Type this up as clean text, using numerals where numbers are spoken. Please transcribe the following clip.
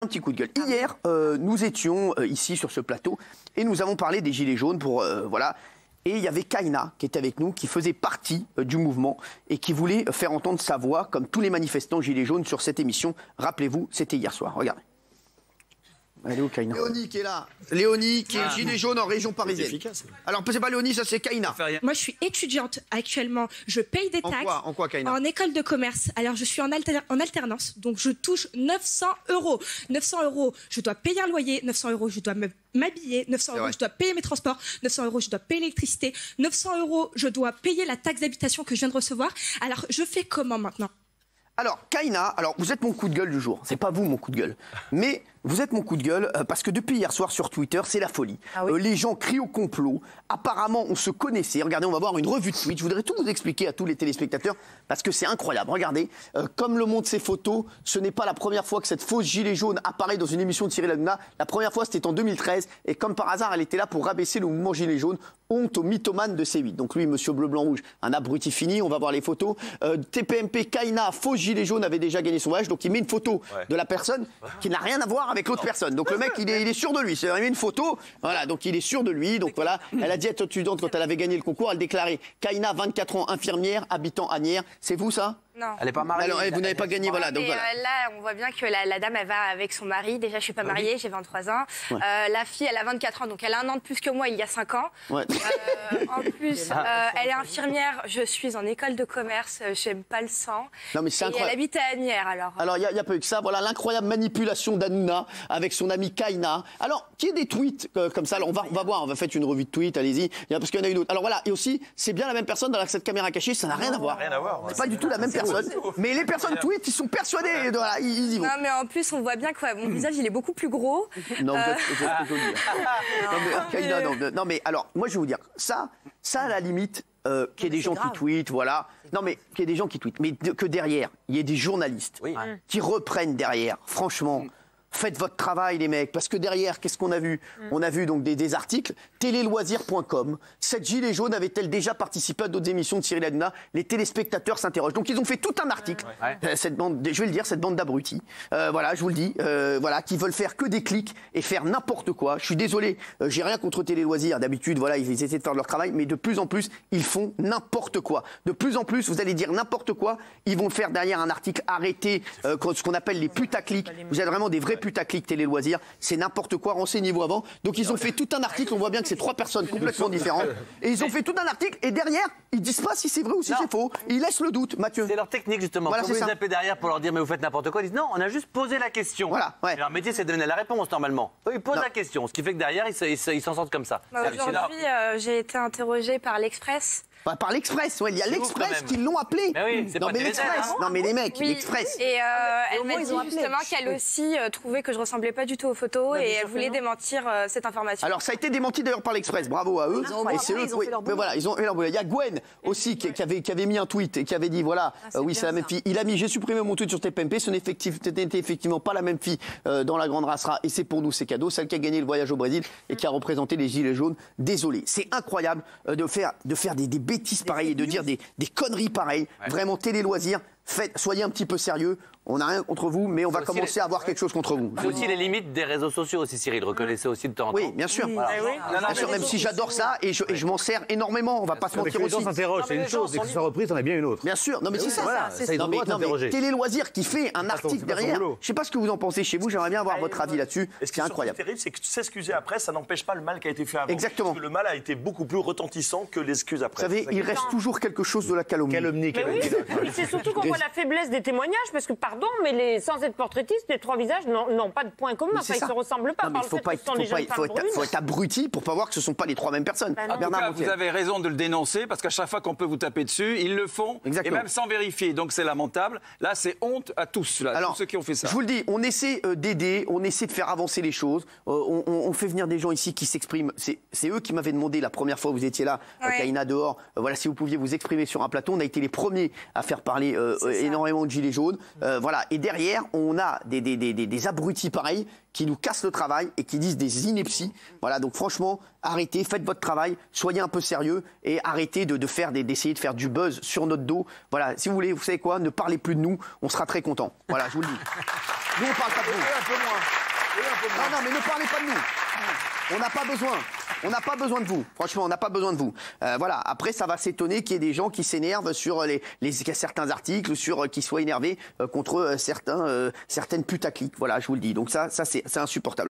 Un petit coup de gueule. Hier, nous étions ici sur ce plateau et nous avons parlé des Gilets jaunes pour voilà. Et il y avait Kaina qui était avec nous, qui faisait partie du mouvement et qui voulait faire entendre sa voix, comme tous les manifestants Gilets jaunes sur cette émission. Rappelez-vous, c'était hier soir. Regardez. Elle est où, Kaina? Léonie qui est là. Léonie qui est gilet jaune en région parisienne. Efficace. Alors, c'est pas Léonie, ça c'est Kaina. Moi, je suis étudiante actuellement. Je paye des taxes. En quoi, Kaina? En école de commerce. Alors, je suis en alternance. Donc, je touche 900 euros. 900 euros, je dois payer un loyer. 900 euros, je dois m'habiller. 900 euros, je dois payer mes transports. 900 euros, je dois payer l'électricité. 900 euros, je dois payer la taxe d'habitation que je viens de recevoir. Alors, je fais comment maintenant? Alors, Kaina, alors vous êtes mon coup de gueule du jour. C'est pas vous mon coup de gueule. Mais vous êtes mon coup de gueule parce que depuis hier soir sur Twitter, c'est la folie. Ah oui. Les gens crient au complot. Apparemment, on se connaissait. Regardez, on va voir une revue de tweet. Je voudrais tout vous expliquer à tous les téléspectateurs parce que c'est incroyable. Regardez, comme le montrent ces photos, ce n'est pas la première fois que cette fausse gilet jaune apparaît dans une émission de Cyril Hanouna. La première fois, c'était en 2013. Et comme par hasard, elle était là pour rabaisser le mouvement gilet jaune. Honte au mythomane de C8. Donc lui, monsieur bleu, blanc, rouge, un abruti fini. On va voir les photos. TPMP, Kaina, fausse gilet jaune, avait déjà gagné son voyage. Donc il met une photo de la personne qui n'a rien à voir avec l'autre personne. Donc le mec, il est sûr de lui. Il met une photo. Voilà, donc il est sûr de lui. Donc voilà, elle a dit à être étudiante quand elle avait gagné le concours. Elle déclarait Kaina, 24 ans, infirmière, habitant Asnières. C'est vous ça? Non. Elle n'est pas mariée. Alors, vous n'avez pas gagné, voilà. Donc, voilà. Là, on voit bien que la dame, elle va avec son mari. Déjà, je suis pas mariée, j'ai 23 ans. Ouais. La fille, elle a 24 ans, donc elle a un an de plus que moi il y a 5 ans. Ouais. En plus, elle est infirmière. Je suis en école de commerce. J'aime pas le sang. Non, mais c'est incroyable. Elle habite à Asnières, alors. Alors, il n'y a pas eu que ça. Voilà l'incroyable manipulation d'Hanouna avec son ami Kaina. Alors, qu'il y ait des tweets comme ça, alors on va voir. On va faire une revue de tweets. Allez-y. Parce qu'il y en a une autre. Alors voilà. Et aussi, c'est bien la même personne dans cette caméra cachée. Ça n'a rien à voir. Rien à voir. C'est pas du tout la même personne. Mais les personnes tweetent, ils sont persuadés, voilà, ils y vont. Non, mais en plus, on voit bien que mon visage, il est beaucoup plus gros. Non, vous êtes joli. Non, mais alors, moi, je vais vous dire, ça à la limite, qu'il y ait des gens qui tweetent, voilà. Non, mais qu'il y ait des gens qui tweetent, mais que derrière, il y ait des journalistes qui reprennent derrière, franchement. Faites votre travail, les mecs, parce que derrière, qu'est-ce qu'on a vu? On a vu donc des articles. Téléloisirs.com. Cette gilet jaune avait-elle déjà participé à d'autres émissions de Cyril Hanouna? Les téléspectateurs s'interrogent. Donc ils ont fait tout un article. Cette bande, je vais le dire, cette bande d'abrutis. Voilà, je vous le dis. Voilà, qui veulent faire que des clics et faire n'importe quoi. Je suis désolé, j'ai rien contre Téléloisirs. D'habitude, voilà, ils essaient de faire leur travail, mais de plus en plus, ils font n'importe quoi. De plus en plus, vous allez dire n'importe quoi. Ils vont faire derrière un article arrêté, ce qu'on appelle les putaclics. Vous avez vraiment des vrais putaclic Télé Loisirs, c'est n'importe quoi, renseignez-vous avant. Donc ils ont fait tout un article, on voit bien que c'est 3 personnes complètement différentes. Et ils ont fait tout un article et derrière, ils disent pas si c'est vrai ou si c'est faux. Ils laissent le doute, Mathieu. C'est leur technique justement. Voilà, quand vous les appelez derrière pour leur dire mais vous faites n'importe quoi, ils disent non, on a juste posé la question. Voilà. Ouais. Leur métier c'est de donner la réponse normalement. Eux ils posent la question, ce qui fait que derrière ils s'en sortent comme ça. Aujourd'hui, j'ai été interrogée par l'Express. Par l'Express, ouais, il y a l'Express qui l'ont appelé. Mais oui, non mais l'Express, non mais les mecs, l'Express. Et elle m'a dit justement qu'elle aussi trouvait que je ressemblais pas du tout aux photos et elle voulait démentir cette information. Alors ça a été démenti d'ailleurs par l'Express, bravo à eux. Et c'est eux, mais voilà, ils ont fait leur boulot. Il y a Gwen aussi qui avait mis un tweet et qui avait dit voilà, oui c'est la même fille. Il a mis j'ai supprimé mon tweet sur TPMP, ce n'était effectivement pas la même fille dans la grande rassera et c'est pour nous c'est cadeau, celle qui a gagné le voyage au Brésil et qui a représenté les Gilets jaunes. Désolé, c'est incroyable de faire des bêtises pareilles et de dire des conneries pareilles. Vraiment, Télé Loisirs, soyez un petit peu sérieux. On n'a rien contre vous, mais on va commencer à avoir quelque chose contre vous. C'est aussi les limites des réseaux sociaux aussi, Cyril. Reconnaissez aussi de temps en temps. Oui, bien sûr. Voilà. Bien sûr, même si j'adore ça et je m'en sers énormément. On va pas se mentir aussi. Les gens s'interrogent, c'est une chose, et que ce soit repris, c'en est bien une autre. Bien sûr. Non, mais c'est ça. Mais Télé Loisirs qui fait un article derrière. Je sais pas ce que vous en pensez chez vous. J'aimerais bien avoir votre avis là-dessus. C'est incroyable. Ce qui est terrible, c'est que s'excuser après, ça n'empêche pas le mal qui a été fait avant. Exactement. Parce que le mal a été beaucoup plus retentissant que l'excuse après. Vous savez, il reste toujours quelque chose de la calomnie. Oui, c'est surtout qu'on voit la faiblesse des témoignages, parce que pardon, mais sans être portraitiste, les 3 visages n'ont pas de point commun. Enfin, ils se ressemblent pas. Il faut être abruti pour pas voir que ce sont pas les 3 mêmes personnes. En tout cas, vous avez raison de le dénoncer parce qu'à chaque fois qu'on peut vous taper dessus, ils le font. Exactement. Et même sans vérifier. Donc c'est lamentable. Là, c'est honte à tous, là, tous ceux qui ont fait ça. Je vous le dis, on essaie d'aider, on essaie de faire avancer les choses. On fait venir des gens ici qui s'expriment. C'est eux qui m'avaient demandé la première fois où vous étiez là, Kaina dehors. Voilà, si vous pouviez vous exprimer sur un plateau. On a été les premiers à faire parler énormément de gilets jaunes. Voilà. Et derrière, on a des abrutis pareils qui nous cassent le travail et qui disent des inepties. Voilà, donc franchement, arrêtez, faites votre travail, soyez un peu sérieux et arrêtez d'essayer de faire du buzz sur notre dos. Voilà, si vous voulez, vous savez quoi, ne parlez plus de nous, on sera très contents. Voilà, je vous le dis. Nous, on parle pas de vous. Non, mais ne parlez pas de nous. On n'a pas besoin. On n'a pas besoin de vous. Franchement, on n'a pas besoin de vous. Voilà. Après, ça va s'étonner qu'il y ait des gens qui s'énervent sur certains articles, qui soient énervés contre certaines putaclics. Voilà, je vous le dis. Donc ça c'est insupportable.